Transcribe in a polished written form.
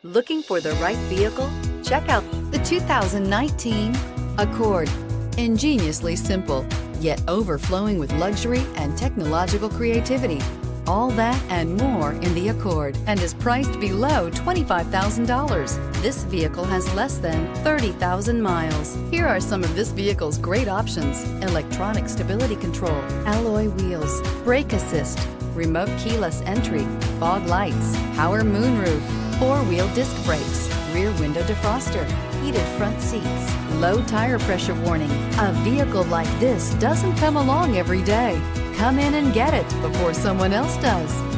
Looking for the right vehicle? Check out the 2019 Accord. Ingeniously simple, yet overflowing with luxury and technological creativity. All that and more in the Accord, and is priced below $25,000. This vehicle has less than 30,000 miles. Here are some of this vehicle's great options: electronic stability control, alloy wheels, brake assist, remote keyless entry, fog lights, power moonroof, four-wheel disc brakes, rear window defroster, heated front seats, low tire pressure warning. A vehicle like this doesn't come along every day. Come in and get it before someone else does.